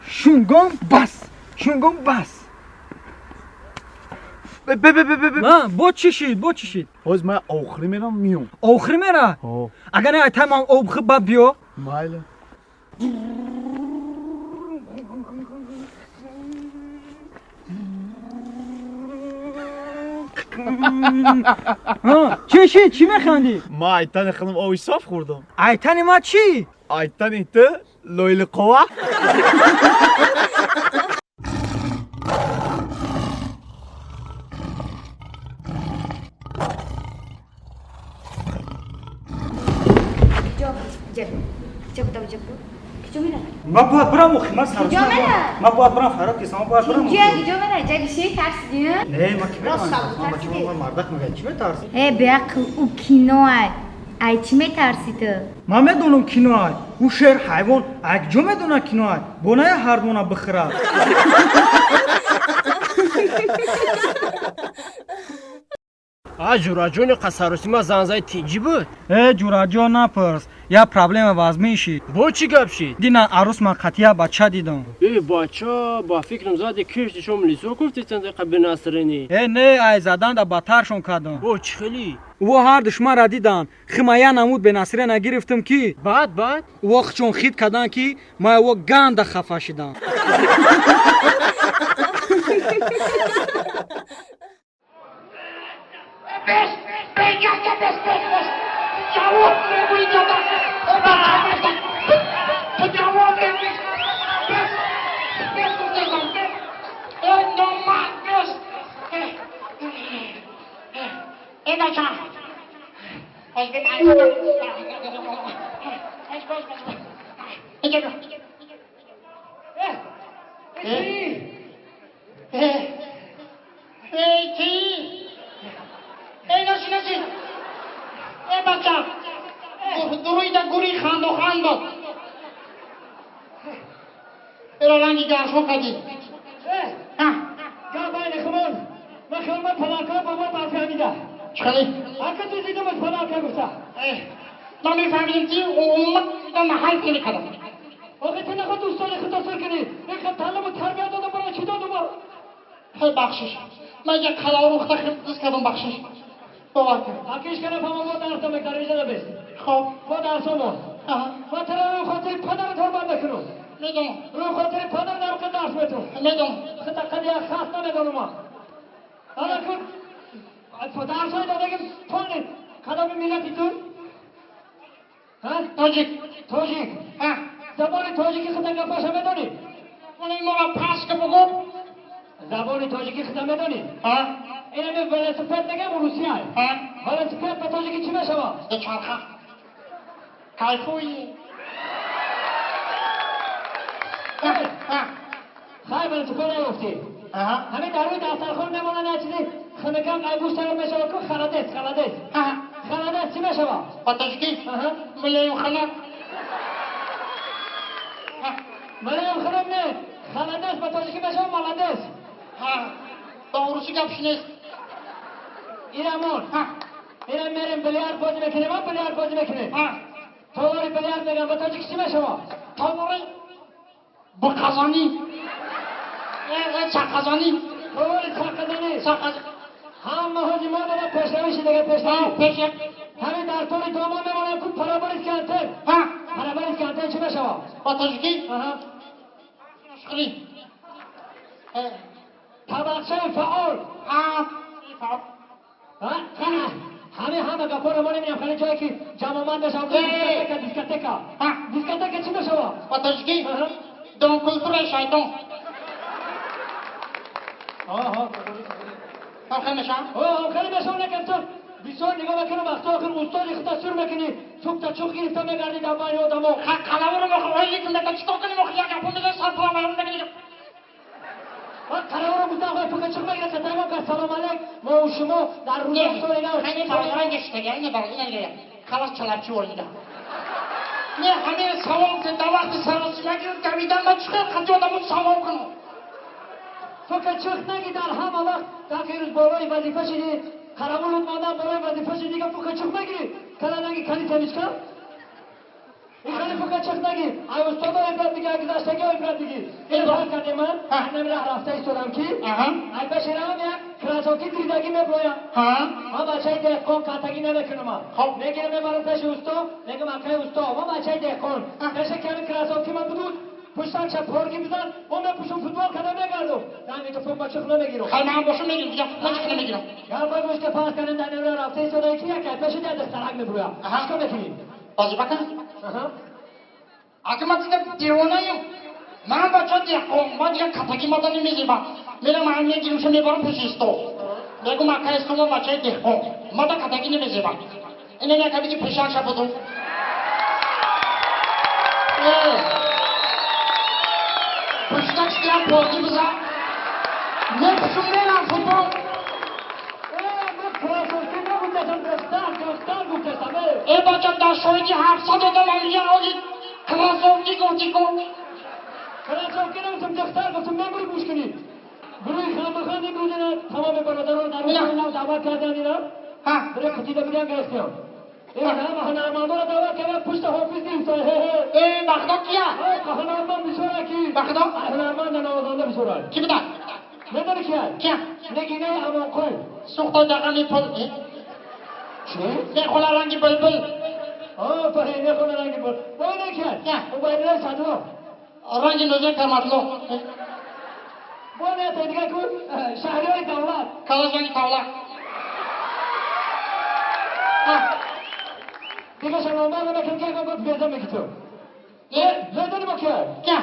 شونگام بس شونگام بس با چشید باز من آخری میرم میام آخری میره اگر نه تمام آب خب بیا مایله چی میخندی؟ ما ایتن خانم آوی صاف خوردم ایتن ما چی؟ ایتن ایته لویل قوا ما باید برم خیمه سرسون ما باید برم فرات کسا ما باید برم کجا میره؟ چی ترسیدی؟ نه ما که میتونم مردک میگه چی میترسی؟ بیاق او کینوه ای چی میترسی تو؟ ما میدونم کینوه او شیر حیوان اگه جو میدونه کینوه بونه هر دونه بخره جوراجون قصاروسی ما زنزای تینجی بود جوراجو نپرس یا پرابلم وزمی شید با چی گپ شید؟ دینا عروس من قطیه بچه دیدم بچه با فکرم زده کشت شما لیسو گفتی چند قبل نصرینی نه ای زدن دا بدترشون کردم با چی خیلی؟ و هر دشمن را دیدن خیمه نمود به نصره نگرفتم کی بعد وقت چون خید کردن کی ما و گند خفه شدم بخشش من یک کلاو رو خدمت کردم بخشش باور کن آکیش کنه پاما با درس تو مقدار میشه نبست خب با درس ما ما ترا رو خاطر پدر تو بند کنم میدونم رو خاطر پدر در که درس بتو میدونم خدا قدیا خاص نمیدونم ما حالا کن درس های دادگیم تونید کدام ملتی تو تاجیک زبان تاجیکی خدا گپاش میدونی من این موقع پس که بگو زبان تاجیکی خدا میدونی اینا می ولسفت نگم روسیه ولسفت به تاجیکی چی میشه با چرخه کایفوی خیلی ولسفت نیفتی همین در روی دسترخون نمونه نه چیزی خنکم قیبوش طرف میشه که خلدس چی میشه با با تاجیکی ملیم خنک ملیم خنک نه خلدس با تاجیکی میشه با ملدس با روسی گپش نیست ایرمون اینا میریم بلیارد بازی میکنیم ما بلیارد بازی میکنیم تاوری بلیارد میگم با تاجیکی چی میشه با تاوری با قزانی چه قزانی تاوری چه قزانی همه حاجی ما دارم پیشنویشی دیگه پیشنویشی همین در طوری دوما میمانم که پرابریس کنتن پرابریس کنتن چی میشه با تاجیکی خیلی طبقچه فعال همه گپا رو ما نمیم خیلی جایی که جمعمند بشم دیسکتکا چی میشه با تاجیکی دون کلتور شیطان خیلی میشم خیلی میشم نکن تو بسیار نگاه بکنم وقتا آخر استادی خدا سر میکنی چوب تا چوب گرفته میگردی در بین آدمو قلمو رو بخواه یکم بکن چیکار کنیم آخه یک اپون بزن سر پرام برام بگیرم قلمو رو بودم آقای پوکه چوب بگیره که تایما که سلام علیک ما و شما در روز استاد اینا خیلی فرمان گشته گه اینه برای اینه گه خلاص چلبچی وردیده نه همین سوام که در وقت سراسی نگیرد دویدن من چیکار خطی آدمو سوام کنم تو که چخت نگی در همه وقت تا که روز بالای وظیفه شدی قرمولت مادم بالای وظیفه شدی که تو که چخت نگیری کلا نگی کلی تمیز کن اینجوری فقط چک نگیر ای استاد عبرت میگه گذشتگی عبرت میگی این راحت کردم من من رفته ایستادم کی ای بشیرم یک کراسوکی دیدگی میبرویم ما بچه دهقان کاتگی نمیکنم خب میگیرم میبرم پیش استاد میگم اکای استاد ما بچه دهقان پیش کمی کراسوکی من بود پشتم چه پرگی بزن اون پشتم فوتبال کنه میگردم نه تو فوتبال چخ نمیگیرم خیلی من باشم میگیرم دیگه فوتبال چخ نمیگیرم یا باید که پاس کنن در نور رفته ایستاده کی یک پیش ده دسترک میبرویم چیکار میکنی بازی بکن اگه من دیگه دیوانه‌ایم من بچه دهقان من دیگه کتگی مادا نمیزیبم میرم هم میگیرمشو میبرم پیش استاد میگم اکای استاد ما بچه دهقان مادا کتگی نمیزیبم اینه نکه بگی پیشانش بدون پشتکش دیگه پرگی بزن نپشون میرم فوتبال ای بچه در شویدی 700 دادم هم میگن آگی کراسوکی گفتی کن کراسوکی نمیتونم دختر گفتم میبری گوش کنی گروهی خانمخان این روزه تمام برادران در اون دعوت کردن اینا بره کتیده بیدن گرفتیم این همه هنرمندان رو دعوت کردن پشت حافظ نیست ای بغداد کیا؟ هنرمند بسوره کی؟ بغداد؟ هنرمند نوازنده بسوره کی بدن؟ نداره کیا؟ کیا؟ نگینه امانقل سوختا دقمی پل چی؟ نخولا رنگی بلبل آفرین نخونه رنگی بل باید کیا؟ او باید نه صدو رنگی نوزه کرمتلو باید دیگه که شهری های دولت کلاش رنگی تاولا دیگه شما ما رو بکن که گفت بیزم میگی تو زندانی با که کیا؟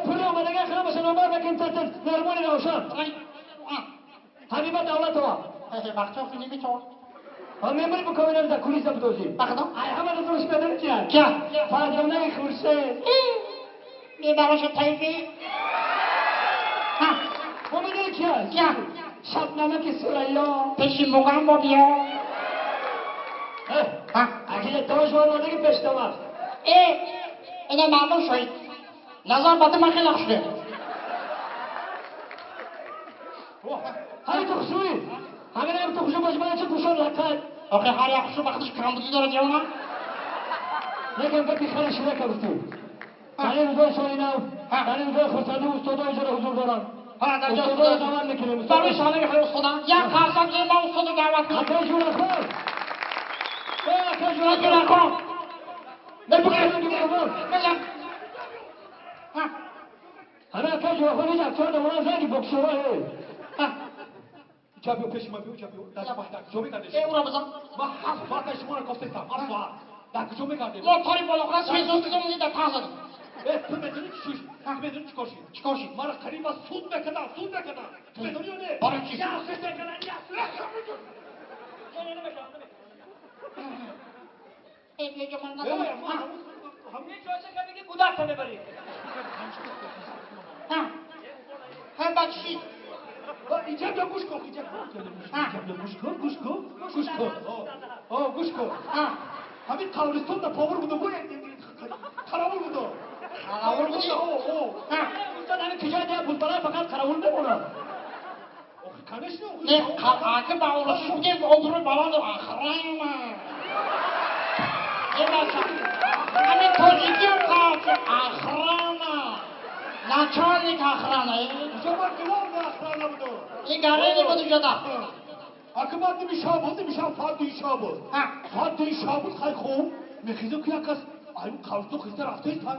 پولی اومده که خیلی شما ما رو بکن تست نرمونی روشن حبیبه دولت ها وقتی اخی نمیتون میمونی با کامینه رو در کولیس هم بدوزی بغداد؟ ای همه رو دوش بدن کیا؟ کیا؟ فرزانه خورشه می براش تایفی امیده کیا؟ کیا؟ شبنمه که سریا پیشی مقام با بیا اگه داشت وارده که پشتم هست اینه معلوم شوید نظر باته من خیلی شده هری تو خشوی اگر هم تو خشو باشی باید چه گوشان لکن آخه هر یک خشو وقتش کمبودی داره دیونا لیکن بکی خیلی شده کبستی در این روزای سالی نو در این روزای خرسندی استادا اینجا حضور دارن در جا استادا رو دعوت میکنیم برای ساله میخوای استادا یک خرسان که ما استادا دعوت کنیم اکای جون اخون اکای جون اگه نکن نبگه نگی برمون بزن همه اکای جون اخون ایجا اکچار نمونه زنگی بکسورا چا بیو پیش ما بیو چا بیو در کجا میگردی؟ او را بزن ما 7 ساعت شما رو گفتم 7 ساعت در کجا میگردی؟ موتوری بالا خلاص سویزون دیدم در تازه تو بدونی تو بدونی چیکار شد؟ ما را قریب از سود بکنم تو بدونی یا نه؟ برای چی؟ یا سود بکنم ای بیا جو من یا نزم همین جایشه که میگی کودک تا ببری هم بچی اینجا بیا گوش کن گوش کن همین قبرستان در پاور بوده بود خرابور بوده استاد همین کجای دیگه بودبالای فقط قراول بمونه کنش نه آکه با اون شوگه اونطور بالا دو آخرین ای بچه همین توجیدی هم کافی آخرین نچانیک آخرین شما گلاب آخرانه بوده این گره نبودو جدا akıbat demişam Fatih Şabı. Fatih Şabı kaykom. Mekizo kıyakas. Ayım kavuştu kızlar haftayız ha.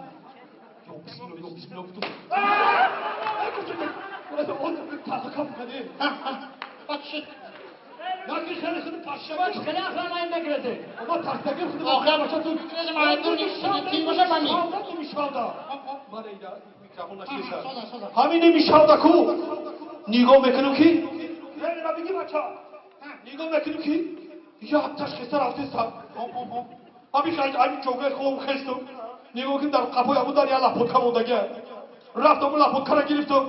Yok bismillah. Ay kucuk. Burası on takı kapı kadı. Bak şey. Nakil xelisini paşşama. Çıkana aklanmayın bekledi. Ama taktaki fıdı. Okey başa tut. Ne zaman aydın kim başa mami. Şavda demişavda. Bana ila mikrofon açıysa. Soda. Hamine mişavda ku. Nigo mekinu ki. Ne rabigi bacha. نگاه نکنیم که یه هفتش خستر هفته سر همی خیلی همی جوگه خوب خستم نگاه کنیم در قبای همون در یه لپودکا موندگه رفتم اون لپودکا را گرفتم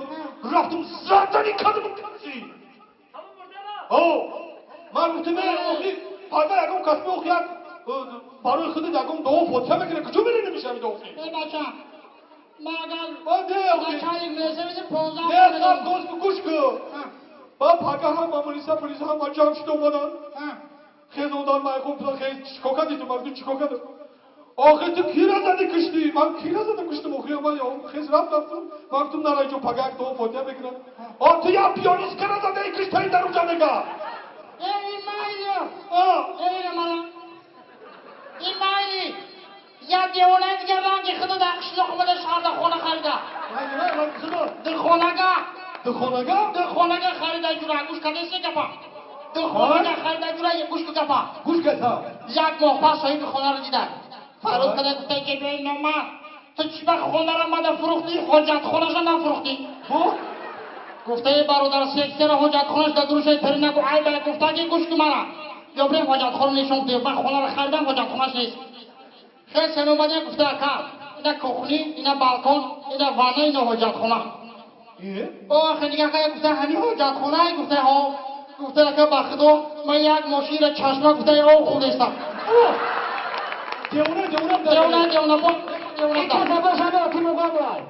رفتم زدنی کردم کسی من گفتم اوخی پایده یکم کسمی اوخیت برای خود یکم دو فوتکا میکنه کجا میره نمیشه همین اوخی ای بچه مگر نه اوخی بچه میزه 15 نه خب گوش کن با پاگاه هم مامونیسا پلیس هم جمع شده اومدن خیز اومدن من خوب خیز چیکار کردی تو مردم چیکار کردن آخه تو کی را زدی کشتی؟ من کی را زدم کشتم آخه من خیز رفتم وقتم نرای جو پگک تو فوتیا بگیرم تو یا پیانیست که را زده کشتی در اونجا نگاه ای مایی ای مالا ای مایی یا دیونه دیگه رنگی خدا در قشنه خمده شهر در خونه خریده در خونگه خریده جوره گوش کنه سی گپا در خونگه خریده جوره یک گوش گپا گوش کسا یک ماه پس صاحب خونه رو دیدن فرض کنه گفته که ببین ما تو چی به خونه رو مده فروختی حاجت خونش رو نفروختی گفته برادر سیکسر حاجت خونش در دروش پری نگو ای بله گفته که گوش که منه یا بریم حاجت خونه نشون بده من خونه رو خریدم حاجت خونش نیست خیلی سن اومده گفته اکا اینا کخونی اینا بالکن اینا وانه اینا حاجت خونه آخه دیگه که گفته همین حاجت خونه گفته ها گفته که بخدا من یک ماشین چشمه گفته او خودستم دیونه دیونه این کسا باشه آتی مقام رای